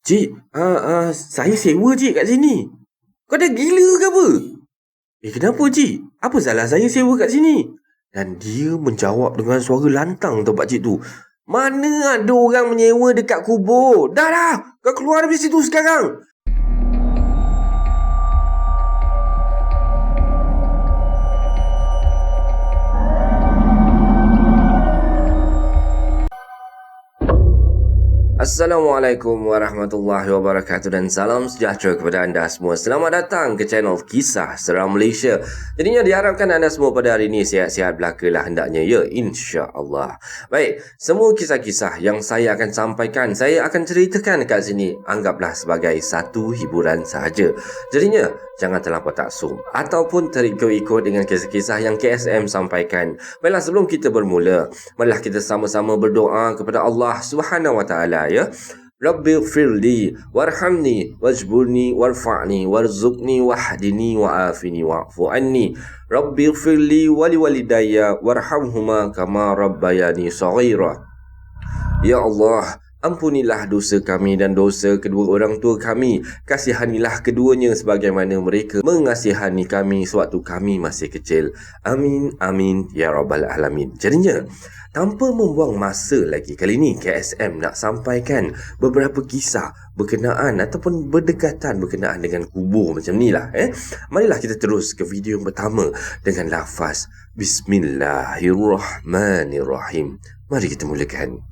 Cik, saya sewa cik kat sini. Kau dah gila ke apa? Kenapa cik? Apa salah saya sewa kat sini? Dan dia menjawab dengan suara lantang tau pakcik tu. Mana ada orang menyewa dekat kubur? Dah, kau keluar dari situ sekarang. Assalamualaikum warahmatullahi wabarakatuh dan salam sejahtera kepada anda semua. Selamat datang ke channel Kisah Seram Malaysia. Jadinya diharapkan anda semua pada hari ini sihat-sihat belaka lah hendaknya, ya, insya-Allah. Baik, semua kisah-kisah yang saya akan sampaikan, saya akan ceritakan kat sini, anggaplah sebagai satu hiburan sahaja. Jadinya jangan terlampau taksub ataupun terikut-ikut dengan kisah-kisah yang KSM sampaikan. Baiklah, sebelum kita bermula, marilah kita sama-sama berdoa kepada Allah Subhanahu Wa Taala, ya. Rabbighfirli warhamni wajburni warfa'ni warzuqni wahdini wa'afini wa'fu anni. Rabbighfirli waliwalidayya warhamhuma kama rabbayani shaghira. Ya Allah, ampunilah dosa kami dan dosa kedua orang tua kami. Kasihanilah keduanya sebagaimana mereka mengasihani kami sewaktu kami masih kecil. Amin, amin, ya Rabbal Alamin. Jadinya, tanpa membuang masa lagi, kali ini KSM nak sampaikan beberapa kisah berkenaan ataupun berdekatan berkenaan dengan kubur macam ni lah. Marilah kita terus ke video yang pertama dengan lafaz Bismillahirrahmanirrahim. Mari kita mulakan.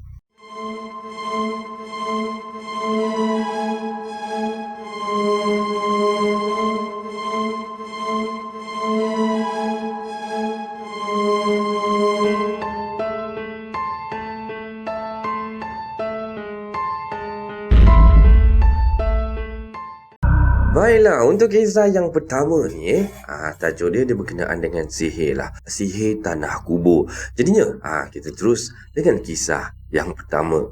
Baiklah, untuk kisah yang pertama ni, tajuk dia berkenaan dengan sihir lah. Sihir tanah kubur. Jadinya, kita terus dengan kisah yang pertama.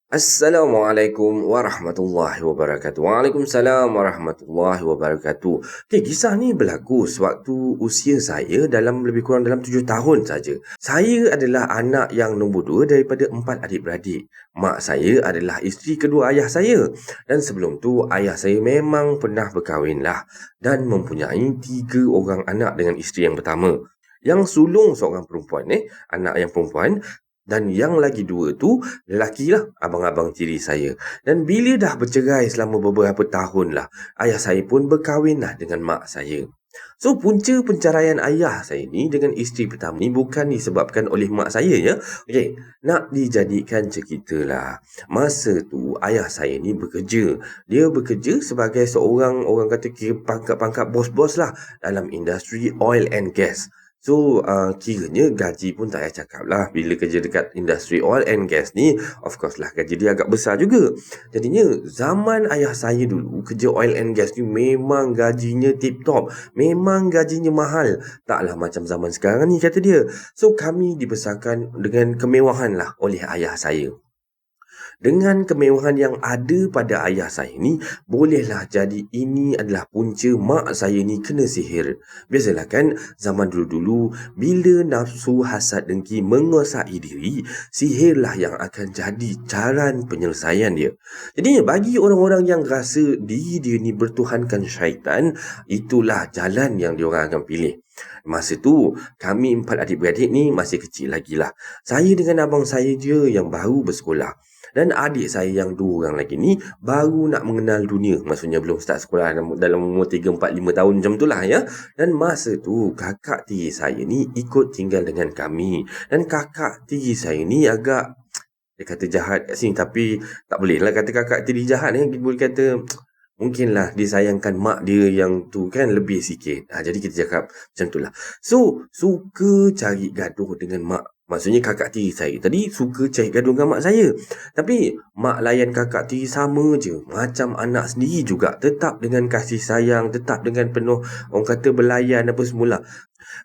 Assalamualaikum warahmatullahi wabarakatuh. Waalaikumsalam warahmatullahi wabarakatuh. Kisah ni berlaku sewaktu usia saya lebih kurang dalam 7 tahun saja. Saya adalah anak yang nombor 2 daripada 4 adik-beradik. Mak saya adalah isteri kedua ayah saya. Dan sebelum tu, ayah saya memang pernah berkahwin lah dan mempunyai 3 orang anak dengan isteri yang pertama. Yang sulung seorang perempuan, anak yang perempuan. Dan yang lagi 2 tu lelaki lah, abang-abang tiri saya. Dan bila dah bercerai selama beberapa tahun lah, ayah saya pun berkahwin lah dengan mak saya. So, punca penceraian ayah saya ni dengan isteri pertama ni bukan disebabkan oleh mak saya, ya. Okey, nak dijadikan cerita lah. Masa tu ayah saya ni bekerja. Dia bekerja sebagai seorang, orang kata kira pangkat-pangkat bos-bos lah dalam industri oil and gas. So, kiranya gaji pun tak payah cakap lah. Bila kerja dekat industri oil and gas ni, of course lah gaji dia agak besar juga. Jadinya, zaman ayah saya dulu, kerja oil and gas ni memang gajinya tip-top. Memang gajinya mahal. Taklah macam zaman sekarang ni, kata dia. So, kami dibesarkan dengan kemewahan lah oleh ayah saya. Dengan kemewahan yang ada pada ayah saya ni, bolehlah jadi ini adalah punca mak saya ni kena sihir. Biasalah kan, zaman dulu-dulu, bila nafsu hasad dengki menguasai diri, sihirlah yang akan jadi caran penyelesaian dia. Jadi bagi orang-orang yang rasa diri dia ni bertuhankan syaitan, itulah jalan yang diorang akan pilih. Masa tu, kami 4 adik-beradik ni masih kecil lagi lah. Saya dengan abang saya je yang baru bersekolah. Dan adik saya yang 2 orang lagi ni baru nak mengenal dunia. Maksudnya belum start sekolah dalam umur 3, 4, 5 tahun macam tu lah, ya. Dan masa tu kakak tiri saya ni ikut tinggal dengan kami. Dan kakak tiri saya ni agak, dia kata jahat kat sini, tapi tak boleh lah kata kakak tiri jahat ni. Boleh kata mungkinlah disayangkan mak dia yang tu kan lebih sikit. Jadi kita cakap macam tu lah. So, suka cari gaduh dengan mak. Maksudnya kakak tiri saya tadi suka cari gaduh dengan mak saya. Tapi mak layan kakak tiri sama je. Macam anak sendiri juga. Tetap dengan kasih sayang. Tetap dengan penuh, orang kata, belayan apa semula.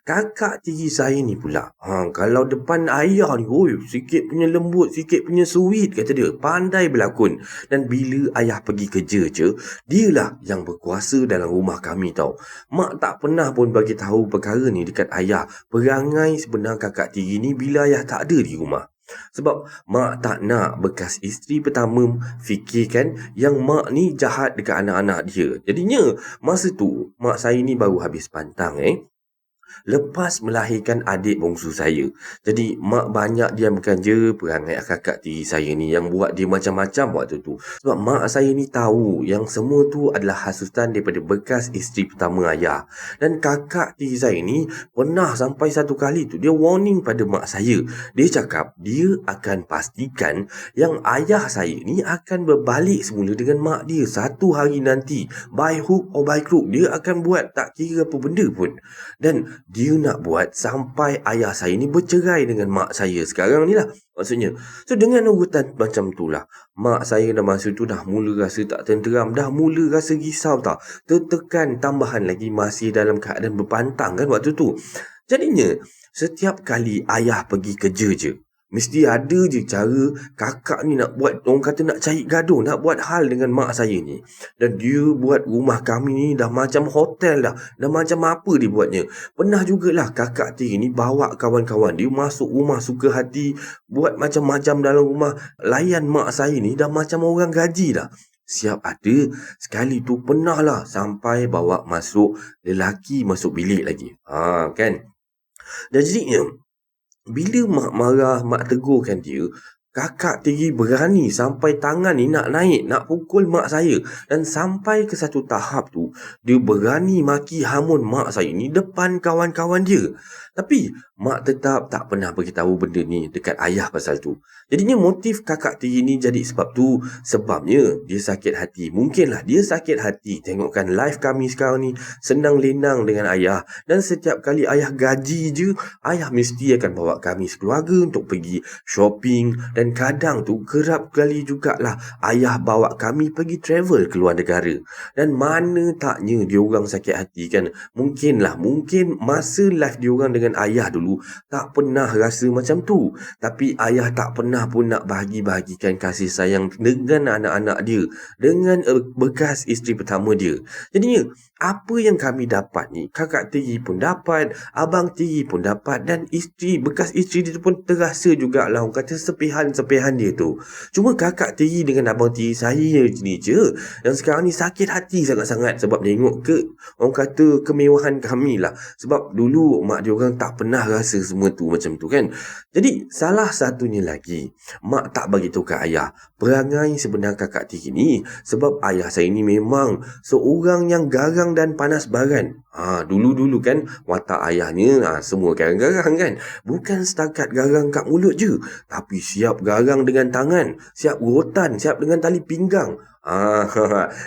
Kakak tiri saya ni pula, kalau depan ayah ni, sikit punya lembut, sikit punya sweet, kata dia. Pandai berlakon. Dan bila ayah pergi kerja je, dialah yang berkuasa dalam rumah kami tau. Mak tak pernah pun bagi tahu perkara ni dekat ayah. Perangai sebenar kakak tiri ni bila ayah tak ada di rumah. Sebab mak tak nak bekas isteri pertama fikirkan yang mak ni jahat dekat anak-anak dia. Jadinya masa tu mak saya ni baru habis pantang lepas melahirkan adik bongsu saya. Jadi mak banyak diamkan je perangai kakak tiri saya ni yang buat dia macam-macam waktu tu. Sebab mak saya ni tahu yang semua tu adalah hasutan daripada bekas isteri pertama ayah. Dan kakak tiri saya ni pernah sampai satu kali tu dia warning pada mak saya. Dia cakap dia akan pastikan yang ayah saya ni akan berbalik semula dengan mak dia satu hari nanti. By hook or by crook, dia akan buat tak kira apa benda pun. Dan dia nak buat sampai ayah saya ni bercerai dengan mak saya sekarang ni lah maksudnya. So dengan urutan macam tu lah, mak saya dah masa tu dah mula rasa tak tenteram, dah mula rasa risau tau, tertekan, tambahan lagi masih dalam keadaan berpantang kan waktu tu. Jadinya setiap kali ayah pergi kerja je, mesti ada je cara kakak ni nak buat, orang kata nak cari gaduh, nak buat hal dengan mak saya ni. Dan dia buat rumah kami ni dah macam hotel dah macam apa dia buatnya. Pernah jugalah kakak tiri ni bawa kawan-kawan dia masuk rumah suka hati, buat macam-macam dalam rumah, layan mak saya ni dah macam orang gaji dah. Siap ada, sekali tu pernah lah sampai bawa masuk lelaki masuk bilik lagi. Kan. Dan jadinya bila mak marah, mak tegurkan dia, kakak tiri berani sampai tangan ni nak naik, nak pukul mak saya. Dan sampai ke satu tahap tu, dia berani maki hamun mak saya ni depan kawan-kawan dia. Tapi mak tetap tak pernah beritahu benda ni dekat ayah pasal tu. Jadinya motif kakak tiri ni jadi sebab tu, sebabnya dia sakit hati. Mungkinlah dia sakit hati tengokkan live kami sekarang ni senang lenang dengan ayah. Dan setiap kali ayah gaji je, ayah mesti akan bawa kami sekeluarga untuk pergi shopping. Dan kadang tu kerap kali jugalah ayah bawa kami pergi travel ke luar negara. Dan mana taknya diorang sakit hati kan. Mungkin masa live diorang dengan ayah dulu tak pernah rasa macam tu. Tapi ayah tak pernah pun nak bahagi-bahagikan kasih sayang dengan anak-anak dia, dengan bekas isteri pertama dia. Jadinya apa yang kami dapat ni, kakak tiri pun dapat, abang tiri pun dapat, dan bekas isteri dia pun terasa jugalah orang kata sepihan dia tu. Cuma kakak tiri dengan abang tiri saya ni je yang sekarang ni sakit hati sangat-sangat sebab tengok orang kata kemewahan kami lah. Sebab dulu mak dia orang tak pernah rasa semua tu macam tu kan. Jadi salah satunya lagi, mak tak bagi tahu kat ayah perangai sebenar kakak tiri ni. Sebab ayah saya ni memang seorang yang garang dan panas baran. Dulu-dulu kan watak ayahnya semua garang-garang kan. Bukan setakat garang kat mulut je, tapi siap garang dengan tangan, siap rotan, siap dengan tali pinggang.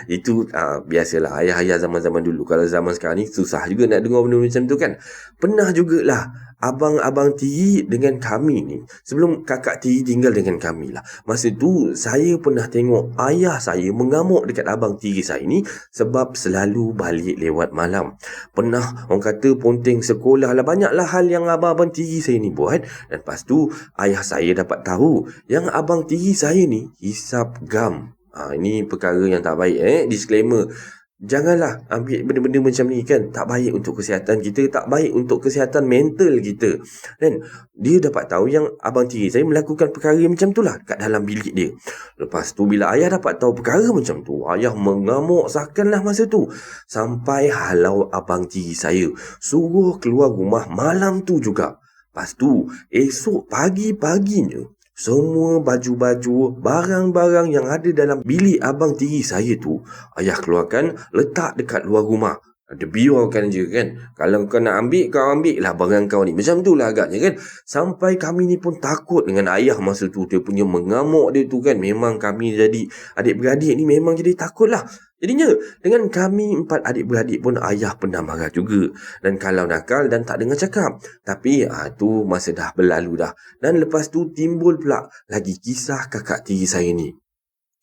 Itu biasalah ayah-ayah zaman-zaman dulu. Kalau zaman sekarang ni susah juga nak dengar benda macam tu kan. Pernah jugalah abang-abang tiri dengan kami ni, sebelum kakak tiri tinggal dengan kami lah, masa tu saya pernah tengok ayah saya mengamuk dekat abang tiri saya ni sebab selalu balik lewat malam. Pernah orang kata ponteng sekolah lah, banyaklah hal yang abang-abang tiri saya ni buat. Dan lepas tu ayah saya dapat tahu yang abang tiri saya ni hisap gam. Ini perkara yang tak baik. Disclaimer, janganlah ambil benda-benda macam ni kan. Tak baik untuk kesihatan kita, tak baik untuk kesihatan mental kita. Dan dia dapat tahu yang abang tiri saya melakukan perkara macam tu lah kat dalam bilik dia. Lepas tu bila ayah dapat tahu perkara macam tu, ayah mengamuk sakanlah masa tu. Sampai halau abang tiri saya suruh keluar rumah malam tu juga. Lepas tu esok pagi-paginya, semua baju-baju, barang-barang yang ada dalam bilik abang tiri saya tu, ayah keluarkan, letak dekat luar rumah. Dia biarkan je kan. Kalau kau nak ambil, kau ambil lah barang kau ni. Macam tu lah agaknya kan. Sampai kami ni pun takut dengan ayah masa tu. Dia punya mengamuk dia tu kan. Memang kami jadi adik-beradik ni memang jadi takut lah. Jadinya dengan kami 4 adik-beradik pun ayah pernah marah juga. Dan kalau nakal dan tak dengar cakap. Tapi tu masa dah berlalu dah. Dan lepas tu timbul pula lagi kisah kakak tiri saya ni,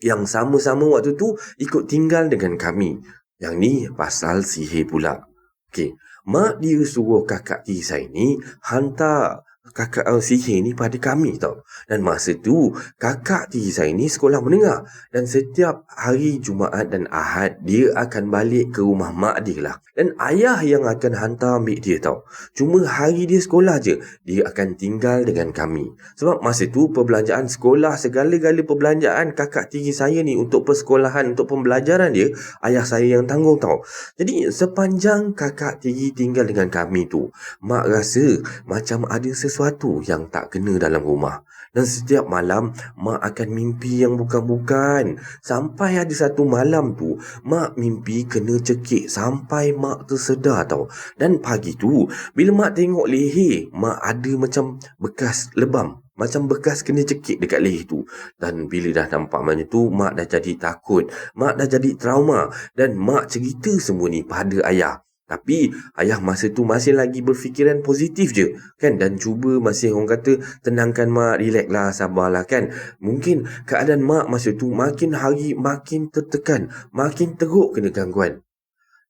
yang sama-sama waktu tu ikut tinggal dengan kami. Yang ni pasal sihir pula. Okey, mak dia suruh kakak tiri saya ni hantar kakak sihir ni pada kami tau. Dan masa tu kakak tiri saya ni sekolah menengah, dan setiap hari Jumaat dan Ahad dia akan balik ke rumah mak dia lah, dan ayah yang akan hantar ambil dia tau. Cuma hari dia sekolah je dia akan tinggal dengan kami, sebab masa tu perbelanjaan sekolah, segala-gala perbelanjaan kakak tiri saya ni untuk persekolahan, untuk pembelajaran dia, ayah saya yang tanggung tau. Jadi sepanjang kakak tiri tinggal dengan kami tu, mak rasa macam ada sesuatu yang tak kena dalam rumah. Dan setiap malam mak akan mimpi yang bukan-bukan. Sampai ada satu malam tu mak mimpi kena cekik sampai mak tersedar tau. Dan pagi tu bila mak tengok leher, mak ada macam bekas lebam, macam bekas kena cekik dekat leher tu. Dan bila dah nampak macam tu, mak dah jadi takut, mak dah jadi trauma, dan mak cerita semua ni pada ayah. Tapi ayah masa tu masih lagi berfikiran positif je kan, dan cuba masih orang kata tenangkan mak, relax lah, sabarlah kan. Mungkin keadaan mak masa tu makin hari makin tertekan, makin teruk kena gangguan.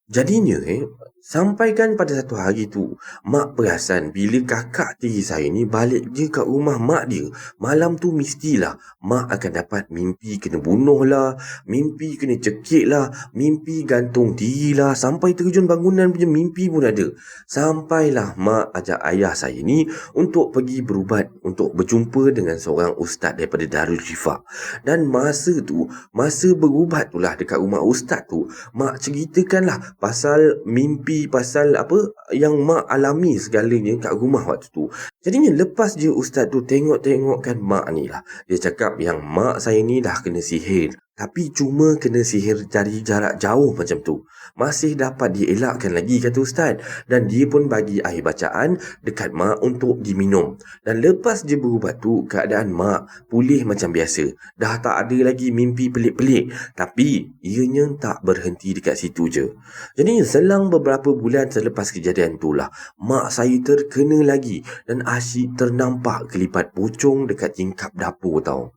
Jadinya sampaikan pada satu hari tu mak perasan bila kakak tiri saya ni balik je kat rumah mak dia, malam tu mestilah mak akan dapat mimpi kena bunuh lah, mimpi kena cekik lah, mimpi gantung diri lah, sampai terjun bangunan punya mimpi pun ada. Sampailah mak ajak ayah saya ni untuk pergi berubat, untuk berjumpa dengan seorang ustaz daripada Darul Shifa. Dan masa tu, masa berubat tu lah dekat rumah ustaz tu, mak ceritakanlah pasal mimpi, pasal apa yang mak alami segalanya kat rumah waktu tu. Jadinya lepas je ustaz tu tengok-tengokkan mak ni lah, dia cakap yang mak saya ni dah kena sihir, tapi cuma kena sihir dari jarak jauh macam tu. Masih dapat dielakkan lagi kata ustaz. Dan dia pun bagi air bacaan dekat mak untuk diminum. Dan lepas dia berubat tu, keadaan mak pulih macam biasa. Dah tak ada lagi mimpi pelik-pelik. Tapi ianya tak berhenti dekat situ je. Jadi selang beberapa bulan selepas kejadian tu lah, mak saya terkena lagi dan asyik ternampak kelipat pocong dekat tingkap dapur tau.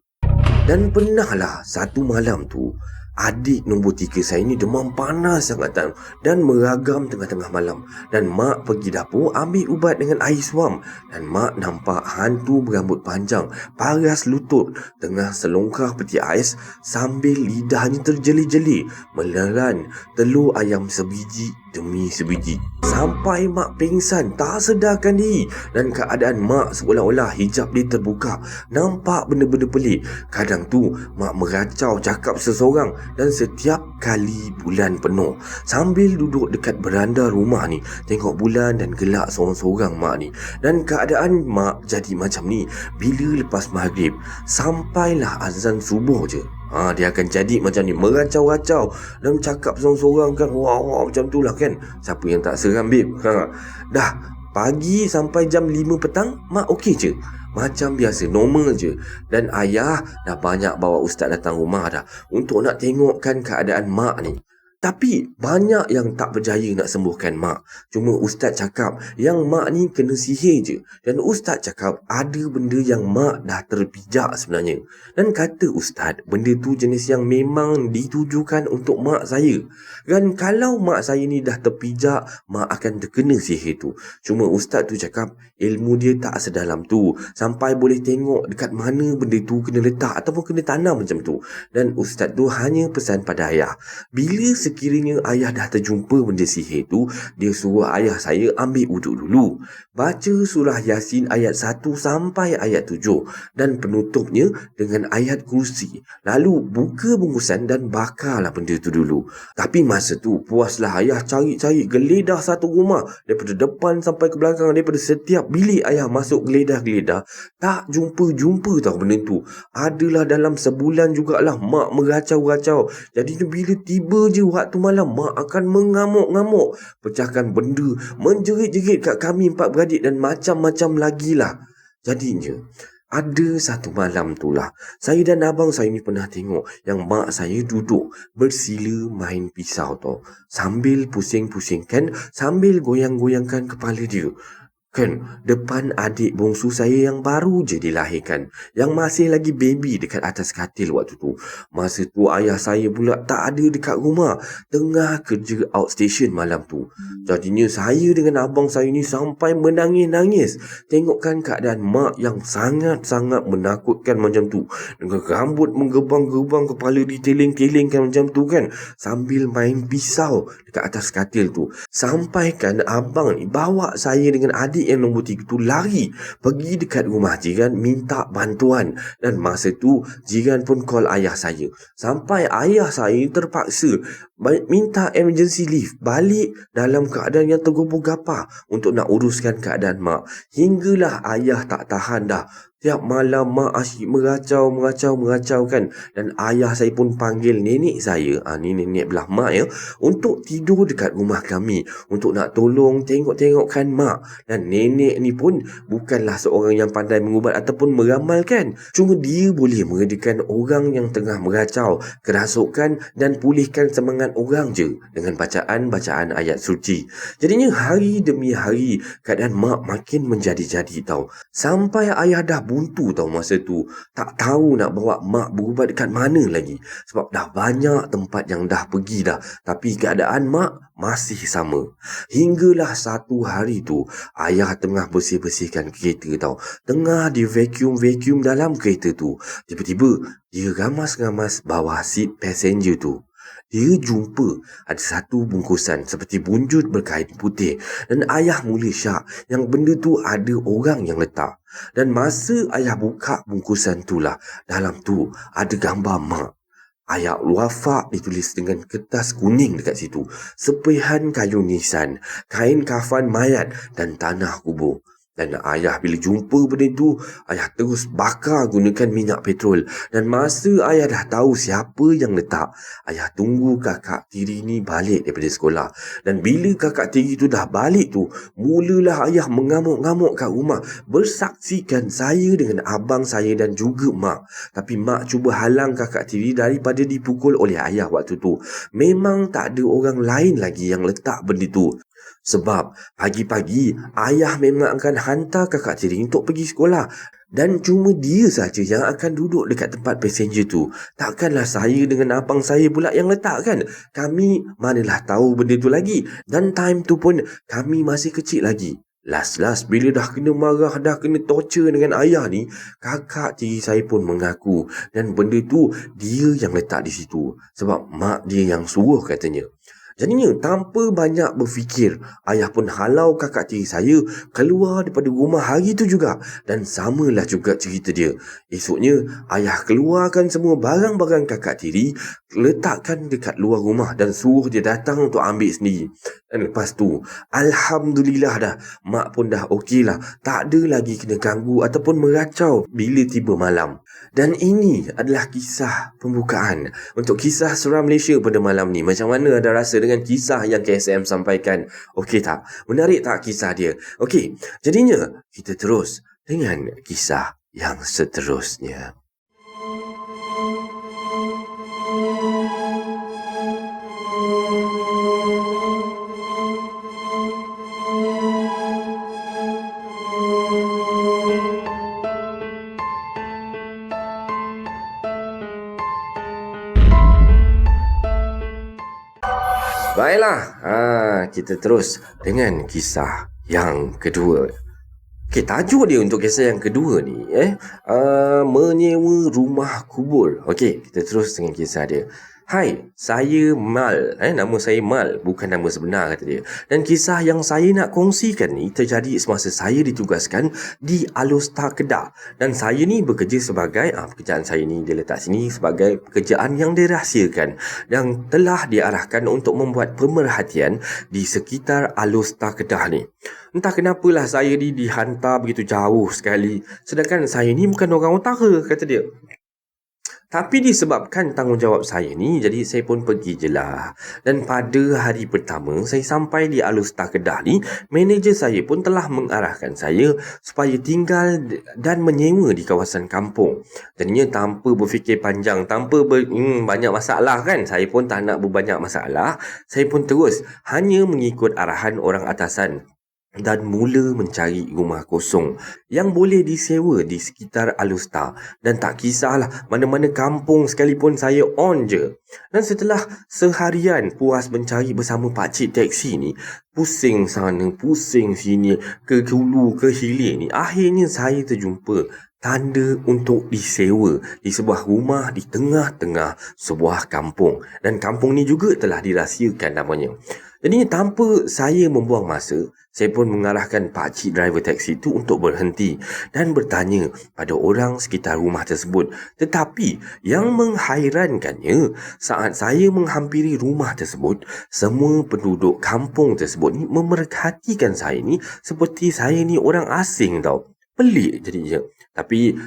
Dan pernah lah satu malam tu, adik nombor 3 saya ni demam panas sangat dan meragam tengah-tengah malam. Dan mak pergi dapur ambil ubat dengan air suam. Dan mak nampak hantu berambut panjang, paras lutut, tengah selongkar peti ais sambil lidahnya terjeli-jeli menelan telur ayam sebiji demi sebiji. Sampai mak pingsan, tak sedarkan diri. Dan keadaan mak seolah-olah hijab dia terbuka, nampak benda-benda pelik. Kadang tu mak meracau cakap seseorang. Dan setiap kali bulan penuh, sambil duduk dekat beranda rumah ni, tengok bulan dan gelak seorang-seorang mak ni. Dan keadaan mak jadi macam ni bila lepas maghrib sampailah azan subuh je. Dia akan jadi macam ni, meracau-racau dan cakap seorang-seorang kan, wah macam tu lah kan. Siapa yang tak seram babe? Dah pagi sampai jam 5 petang mak okey je, macam biasa, normal je. Dan ayah dah banyak bawa ustaz datang rumah dah untuk nak tengokkan keadaan mak ni. Tapi banyak yang tak berjaya nak sembuhkan mak. Cuma ustaz cakap yang mak ni kena sihir je. Dan ustaz cakap ada benda yang mak dah terpijak sebenarnya. Dan kata ustaz, benda tu jenis yang memang ditujukan untuk mak saya. Dan kalau mak saya ni dah terpijak, mak akan terkena sihir tu. Cuma ustaz tu cakap ilmu dia tak sedalam tu, sampai boleh tengok dekat mana benda tu kena letak ataupun kena tanam macam tu. Dan ustaz tu hanya pesan pada ayah, bila sekiranya ayah dah terjumpa benda sihir tu, dia suruh ayah saya ambil wuduk dulu, baca surah Yasin ayat 1 sampai ayat 7 dan penutupnya dengan ayat kursi. Lalu buka bungkusan dan bakarlah benda tu dulu. Tapi masa tu puaslah ayah cari-cari geledah satu rumah, daripada depan sampai ke belakang, daripada setiap bilik ayah masuk geledah-geledah, tak jumpa tau benda tu. Adalah dalam sebulan jugalah mak meracau-racau. Jadi bila tiba je waktu malam, mak akan mengamuk-ngamuk, pecahkan benda, menjerit-jerit kat kami 4 beradik dan macam-macam lagi lah. Jadinya ada satu malam tu lah, saya dan abang saya ni pernah tengok yang mak saya duduk bersila main pisau tau, sambil pusing-pusingkan, sambil goyang-goyangkan kepala dia. Kan, depan adik bongsu saya yang baru je dilahirkan. Yang masih lagi baby dekat atas katil waktu tu. Masa tu ayah saya pula tak ada dekat rumah. Tengah kerja outstation malam tu. Jadinya saya dengan abang saya ni sampai menangis-nangis. Tengokkan keadaan mak yang sangat-sangat menakutkan macam tu. Dengan rambut menggebang-gebang, kepala diteling-telingkan macam tu kan. Sambil main pisau dekat atas katil tu. Sampaikan abang ni bawa saya dengan adik yang nombor 3 tu lari pergi dekat rumah jiran minta bantuan. Dan masa tu jiran pun call ayah saya. Sampai ayah saya terpaksa minta emergency leave balik dalam keadaan yang tergopoh-gapah untuk nak uruskan keadaan mak. Hinggalah ayah tak tahan dah. Tiap malam mak asyik meracau kan. Dan ayah saya pun panggil nenek saya, ni nenek belah mak ya, untuk tidur dekat rumah kami untuk nak tolong tengok-tengokkan mak. Dan nenek ni pun bukanlah seorang yang pandai mengubat ataupun meramalkan. Cuma dia boleh meredakan orang yang tengah meracau, kerasukan dan pulihkan semangat orang je dengan bacaan-bacaan ayat suci. Jadinya hari demi hari keadaan mak makin menjadi-jadi tau. Sampai ayah dah buntu tau masa tu. Tak tahu nak bawa mak berubat dekat mana lagi. Sebab dah banyak tempat yang dah pergi dah. Tapi keadaan mak masih sama. Hinggalah satu hari tu, ayah tengah bersih-bersihkan kereta tau. Tengah di vacuum dalam kereta tu. Tiba-tiba, dia ramas-ramas bawah seat passenger tu. Dia jumpa ada satu bungkusan seperti bunjut berkain putih. Dan ayah mula syak yang benda tu ada orang yang letak. Dan masa ayah buka bungkusan tu lah, dalam tu ada gambar mak. Ayat wafak ditulis dengan kertas kuning dekat situ. Sepihan kayu nisan, kain kafan mayat dan tanah kubur. Dan ayah bila jumpa benda tu, ayah terus bakar gunakan minyak petrol. Dan masa ayah dah tahu siapa yang letak, ayah tunggu kakak tiri ni balik daripada sekolah. Dan bila kakak tiri tu dah balik tu, mulalah ayah mengamuk-ngamuk kat rumah, bersaksikan saya dengan abang saya dan juga mak. Tapi mak cuba halang kakak tiri daripada dipukul oleh ayah waktu tu. Memang tak ada orang lain lagi yang letak benda tu. Sebab pagi-pagi ayah memang akan hantar kakak tiri untuk pergi sekolah. Dan cuma dia saja yang akan duduk dekat tempat passenger tu. Takkanlah saya dengan abang saya pula yang letak kan. Kami manalah tahu benda tu lagi. Dan time tu pun kami masih kecil lagi. Last bila dah kena marah, dah kena torture dengan ayah ni, kakak tiri saya pun mengaku. Dan benda tu dia yang letak di situ. Sebab mak dia yang suruh katanya. Jadinya tanpa banyak berfikir, ayah pun halau kakak tiri saya keluar daripada rumah hari tu juga. Dan samalah juga cerita dia. Esoknya ayah keluarkan semua barang-barang kakak tiri, letakkan dekat luar rumah dan suruh dia datang untuk ambil sendiri. Dan lepas tu, alhamdulillah dah, mak pun dah okey lah. Tak ada lagi kena ganggu ataupun meracau bila tiba malam. Dan ini adalah kisah pembukaan untuk kisah seram Malaysia pada malam ni. Macam mana ada rasa dengan kisah yang KSM sampaikan? Okey tak? Menarik tak kisah dia? Okey, jadinya kita terus dengan kisah yang seterusnya. Baiklah, kita terus dengan kisah yang kedua. Okay, tajuk dia untuk kisah yang kedua ni, menyewa rumah kubur. Okay, kita terus dengan kisah dia. Hai, saya Mal. Nama saya Mal, bukan nama sebenar kata dia. Dan kisah yang saya nak kongsikan ni terjadi semasa saya ditugaskan di Alustar Kedah. Dan saya ni bekerja sebagai, pekerjaan saya ni dia letak sini sebagai pekerjaan yang dirahsiakan. Yang telah diarahkan untuk membuat pemerhatian di sekitar Alustar Kedah ni. Entah kenapalah saya ni dihantar begitu jauh sekali. Sedangkan saya ni bukan orang utara, kata dia. Tapi disebabkan tanggungjawab saya ni, jadi saya pun pergi je lah. Dan pada hari pertama saya sampai di Alustar Kedah ni, manager saya pun telah mengarahkan saya supaya tinggal dan menyewa di kawasan kampung. Jadinya tanpa berfikir panjang, tanpa banyak masalah kan, saya pun tak nak berbanyak masalah. Saya pun terus hanya mengikut arahan orang atasan. dan mula mencari rumah kosong yang boleh disewa di sekitar Alustar. Dan tak kisahlah mana-mana kampung sekalipun saya on je. Dan setelah seharian puas mencari bersama pakcik teksi ni, pusing sana, pusing sini, ke hulu, ke hilir ni, akhirnya saya terjumpa tanda untuk disewa di sebuah rumah di tengah-tengah sebuah kampung. Dan kampung ni juga telah dirahsiakan namanya. Jadi tanpa saya membuang masa, saya pun mengarahkan pakcik driver taksi itu untuk berhenti dan bertanya pada orang sekitar rumah tersebut. Tetapi yang menghairankannya, saat saya menghampiri rumah tersebut, semua penduduk kampung tersebut ni memerhatikan saya ni seperti saya ni orang asing tau. Pelik jadinya. Tapi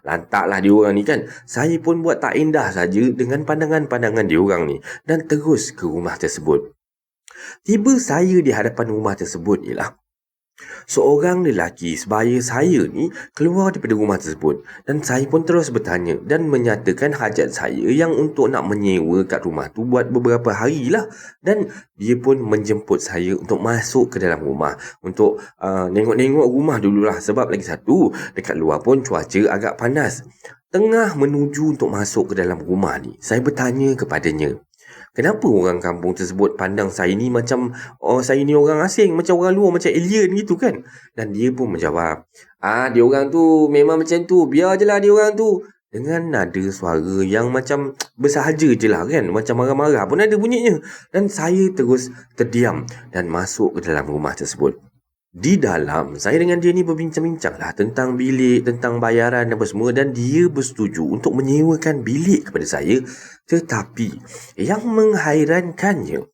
lantaklah diorang ni kan. Saya pun buat tak indah saja dengan pandangan-pandangan diorang ni dan terus ke rumah tersebut. Tiba saya di hadapan rumah tersebut ialah seorang lelaki sebaya saya ni keluar daripada rumah tersebut, dan saya pun terus bertanya dan menyatakan hajat saya yang untuk nak menyewa kat rumah tu buat beberapa hari lah. Dan dia pun menjemput saya untuk masuk ke dalam rumah untuk nengok-nengok rumah dululah, sebab lagi satu dekat luar pun cuaca agak panas. Tengah menuju untuk masuk ke dalam rumah ni, saya bertanya kepadanya, kenapa orang kampung tersebut pandang saya ni macam saya ni orang asing, macam orang luar, macam alien gitu kan? Dan dia pun menjawab, dia orang tu memang macam tu, biar je lah dia orang tu. Dengan nada suara yang macam bersahaja je lah kan, macam marah-marah pun ada bunyinya. Dan saya terus terdiam dan masuk ke dalam rumah tersebut. Di dalam, saya dengan dia ni berbincang-bincang lah tentang bilik, tentang bayaran dan apa semua, dan dia bersetuju untuk menyewakan bilik kepada saya. Tetapi yang menghairankannya,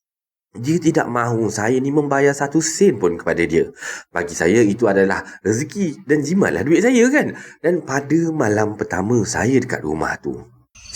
dia tidak mahu saya ni membayar 1 sen pun kepada dia. Bagi saya itu adalah rezeki dan jimatlah duit saya kan. Dan pada malam pertama saya dekat rumah tu,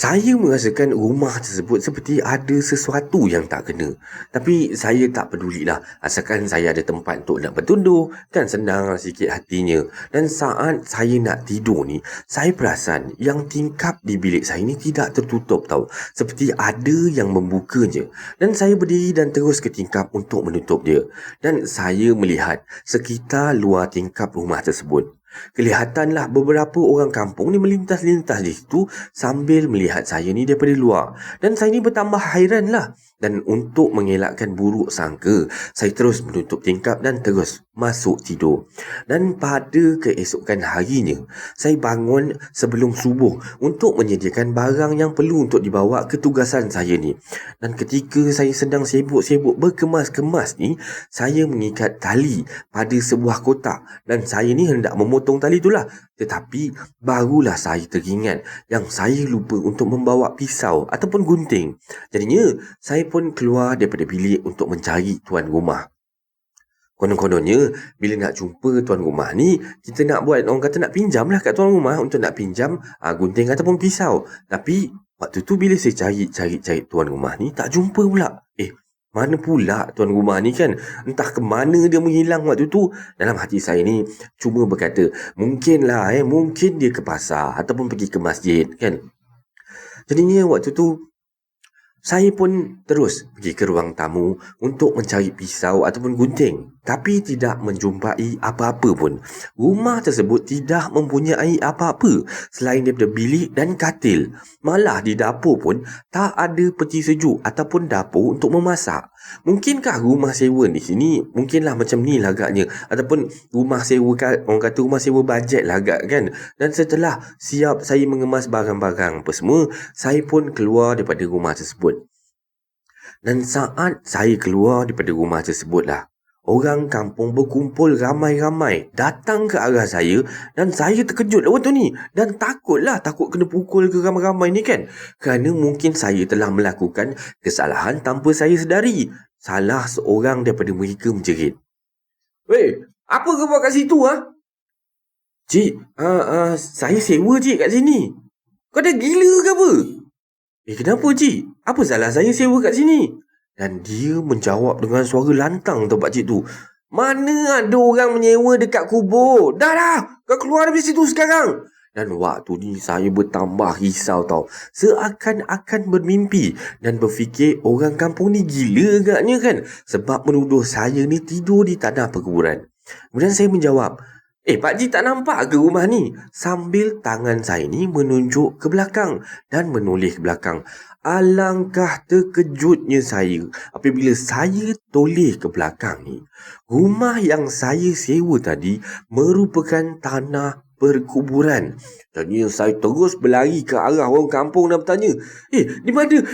saya merasakan rumah tersebut seperti ada sesuatu yang tak kena. Tapi saya tak pedulilah, asalkan saya ada tempat untuk nak bertundur, kan senang sikit hatinya. Dan saat saya nak tidur ni, saya perasan yang tingkap di bilik saya ni tidak tertutup tau. Seperti ada yang membukanya. Dan saya berdiri dan terus ke tingkap untuk menutup dia. Dan saya melihat sekitar luar tingkap rumah tersebut. Kelihatanlah beberapa orang kampung ni melintas-lintas di situ sambil melihat saya ni daripada luar. Dan saya ni bertambah hairan lah. Dan untuk mengelakkan buruk sangka, saya terus menutup tingkap dan terus masuk tidur. Dan pada keesokan harinya, saya bangun sebelum subuh untuk menyediakan barang yang perlu untuk dibawa ke tugasan saya ni. Dan ketika saya sedang sibuk-sibuk berkemas-kemas ni, saya mengikat tali pada sebuah kotak. Dan saya ni hendak memotong tali itulah. Tetapi barulah saya teringat yang saya lupa untuk membawa pisau ataupun gunting. Jadinya saya pun keluar daripada bilik untuk mencari tuan rumah. Konon-kononnya bila nak jumpa tuan rumah ni, kita nak buat, orang kata nak pinjam lah kat tuan rumah untuk nak pinjam gunting ataupun pisau. Tapi waktu tu bila saya cari tuan rumah ni, tak jumpa pula. Mana pula tuan rumah ni kan? Entah ke mana dia menghilang waktu tu. Dalam hati saya ni cuma berkata, mungkinlah mungkin dia ke pasar ataupun pergi ke masjid kan. Jadinya waktu tu saya pun terus pergi ke ruang tamu untuk mencari pisau ataupun gunting. Tapi tidak menjumpai apa-apa pun. Rumah tersebut tidak mempunyai apa-apa selain daripada bilik dan katil. Malah di dapur pun tak ada peti sejuk ataupun dapur untuk memasak. Mungkinkah rumah sewa di sini mungkinlah macam ni lah agaknya. Ataupun rumah sewa, orang kata rumah sewa bajet lah agak kan. Dan setelah siap saya mengemas barang-barang apa semua, saya pun keluar daripada rumah tersebut. Dan saat saya keluar daripada rumah tersebut lah, orang kampung berkumpul ramai-ramai datang ke arah saya. Dan saya terkejut lah waktu ni. Dan takut kena pukul ke ramai-ramai ni kan. Kerana mungkin saya telah melakukan kesalahan tanpa saya sedari. Salah seorang daripada mereka menjerit, "Weh, apa kau buat kat situ Cik, saya sewa cik kat sini. Kau dah gila ke apa?" Kenapa cik? Apa salah saya sewa kat sini? Dan dia menjawab dengan suara lantang tau pakcik tu, "Mana ada orang menyewa dekat kubur? Dah, kau keluar dari situ sekarang." Dan waktu ni saya bertambah risau tau. Seakan-akan bermimpi dan berfikir orang kampung ni gila agaknya kan. Sebab menuduh saya ni tidur di tanah perkuburan. Kemudian saya menjawab, Pakcik tak nampak ke rumah ni? Sambil tangan saya ni menunjuk ke belakang dan menoleh ke belakang. Alangkah terkejutnya saya apabila saya toleh ke belakang ni. Rumah yang saya sewa tadi merupakan tanah perkuburan. Jadi saya terus berlari ke arah orang kampung dan bertanya, di mana?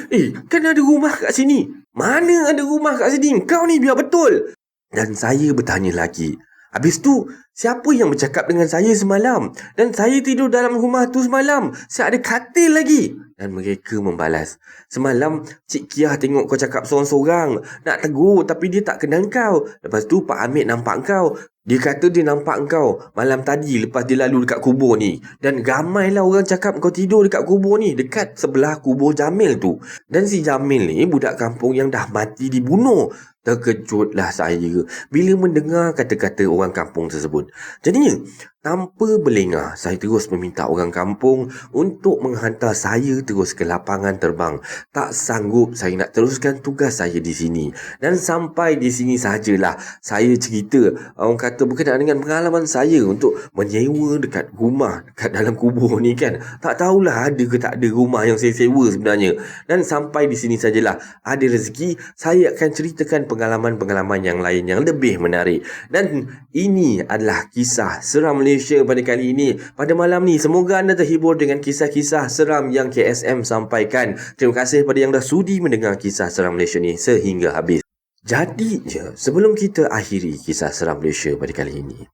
Kan ada rumah kat sini. Mana ada rumah kat sini? Kau ni biar betul. Dan saya bertanya lagi. Habis tu, siapa yang bercakap dengan saya semalam? Dan saya tidur dalam rumah tu semalam. Saya ada katil lagi. Dan mereka membalas, semalam Cik Kiah tengok kau cakap sorang-sorang. Nak tegur tapi dia tak kenal kau. Lepas tu Pak Hamid nampak kau. Dia kata dia nampak kau malam tadi lepas dia lalu dekat kubur ni. Dan ramailah orang cakap kau tidur dekat kubur ni, dekat sebelah kubur Jamil tu. Dan si Jamil ni budak kampung yang dah mati dibunuh. Terkejutlah saya bila mendengar kata-kata orang kampung tersebut. Jadinya, tanpa berlengah, saya terus meminta orang kampung untuk menghantar saya terus ke lapangan terbang. Tak sanggup saya nak teruskan tugas saya di sini. Dan sampai di sini sajalah saya cerita, orang kata berkenaan dengan pengalaman saya untuk menyewa dekat rumah, dekat dalam kubur ni kan. Tak tahulah ada ke tak ada rumah yang saya sewa sebenarnya. Dan sampai di sini sajalah. Ada rezeki, saya akan ceritakan pengalaman-pengalaman yang lain yang lebih menarik. Dan ini adalah kisah seram Malaysia pada kali ini. Pada malam ni, semoga anda terhibur dengan kisah-kisah seram yang KSM sampaikan. Terima kasih pada yang dah sudi mendengar kisah seram Malaysia ni sehingga habis. Jadi, sebelum kita akhiri kisah seram Malaysia pada kali ini,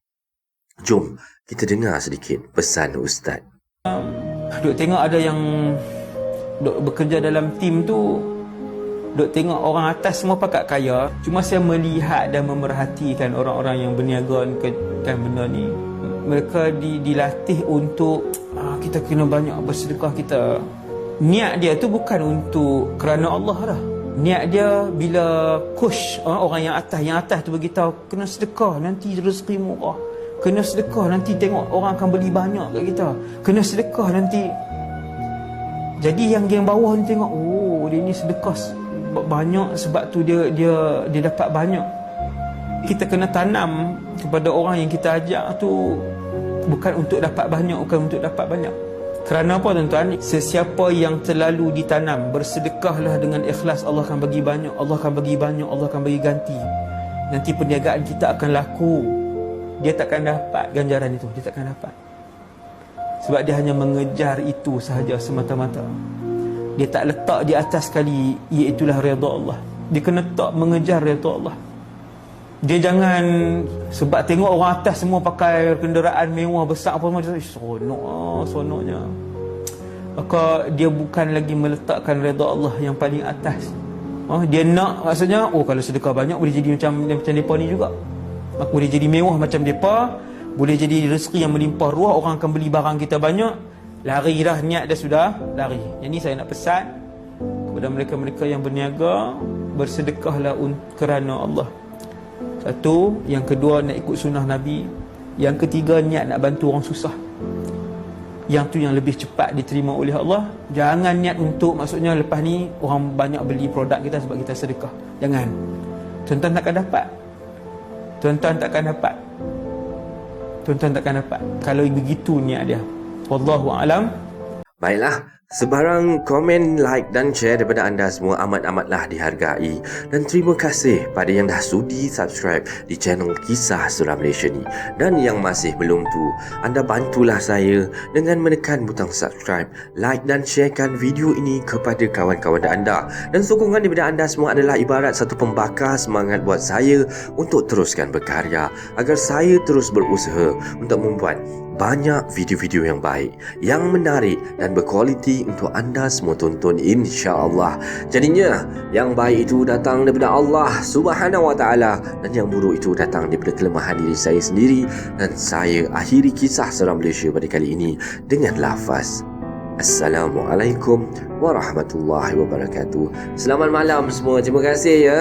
jom kita dengar sedikit pesan Ustaz. Duk tengok ada yang duk bekerja dalam tim tu, duk tengok orang atas semua pakat kaya. Cuma saya melihat dan memerhatikan orang-orang yang berniaga kan benda ni. Mereka dilatih untuk kita kena banyak bersedekah kita. Niat dia tu bukan untuk kerana Allah dah. Niat dia bila push orang yang atas tu beritahu kena sedekah nanti rezeki murah. Kena sedekah nanti tengok orang akan beli banyak kat kita. Kena sedekah nanti. Jadi yang bawah ni tengok, dia ni sedekah banyak sebab tu dia dapat banyak. Kita kena tanam kepada orang yang kita ajak tu bukan untuk dapat banyak, bukan untuk dapat banyak. Kerana apa tuan-tuan? Sesiapa yang terlalu ditanam, bersedekahlah dengan ikhlas, Allah akan bagi banyak, Allah akan bagi banyak, Allah akan bagi ganti. Nanti perniagaan kita akan laku. Dia takkan dapat ganjaran itu, dia takkan dapat. Sebab dia hanya mengejar itu sahaja semata-mata. Dia tak letak di atas sekali, iaitulah redha Allah. Dia kena tak mengejar redha Allah. Dia jangan sebab tengok orang atas semua pakai kenderaan mewah besar apa semua, seronoknya. Maka dia bukan lagi meletakkan redha Allah yang paling atas. Dia nak maksudnya, kalau sedekah banyak boleh jadi macam mereka ni juga. Maka boleh jadi mewah macam mereka, boleh jadi rezeki yang melimpah ruah, orang akan beli barang kita banyak. Lari dah, niat dah sudah, lari. Jadi saya nak pesan kepada mereka-mereka yang berniaga, bersedekahlah kerana Allah. Satu. Yang kedua, nak ikut sunnah Nabi. Yang ketiga, niat nak bantu orang susah. Yang tu yang lebih cepat diterima oleh Allah. Jangan niat untuk, maksudnya lepas ni orang banyak beli produk kita sebab kita sedekah. Jangan. Tuan-tuan takkan dapat. Tuan-tuan takkan dapat. Tuan-tuan takkan dapat kalau begitu niat dia. Wallahu a'lam. Baiklah, sebarang komen, like dan share daripada anda semua amat-amatlah dihargai. Dan terima kasih pada yang dah sudi subscribe di channel Kisah Seram Malaysia ni. Dan yang masih belum tu, anda bantulah saya dengan menekan butang subscribe, like dan sharekan video ini kepada kawan-kawan anda. Dan sokongan daripada anda semua adalah ibarat satu pembakar semangat buat saya untuk teruskan berkarya, agar saya terus berusaha untuk membuat banyak video-video yang baik, yang menarik dan berkualiti untuk anda semua tonton, insya-Allah. Jadinya yang baik itu datang daripada Allah Subhanahu Wa Taala dan yang buruk itu datang daripada kelemahan diri saya sendiri. Dan saya akhiri kisah seram Malaysia pada kali ini dengan lafaz Assalamualaikum warahmatullahi wabarakatuh. Selamat malam semua. Terima kasih ya.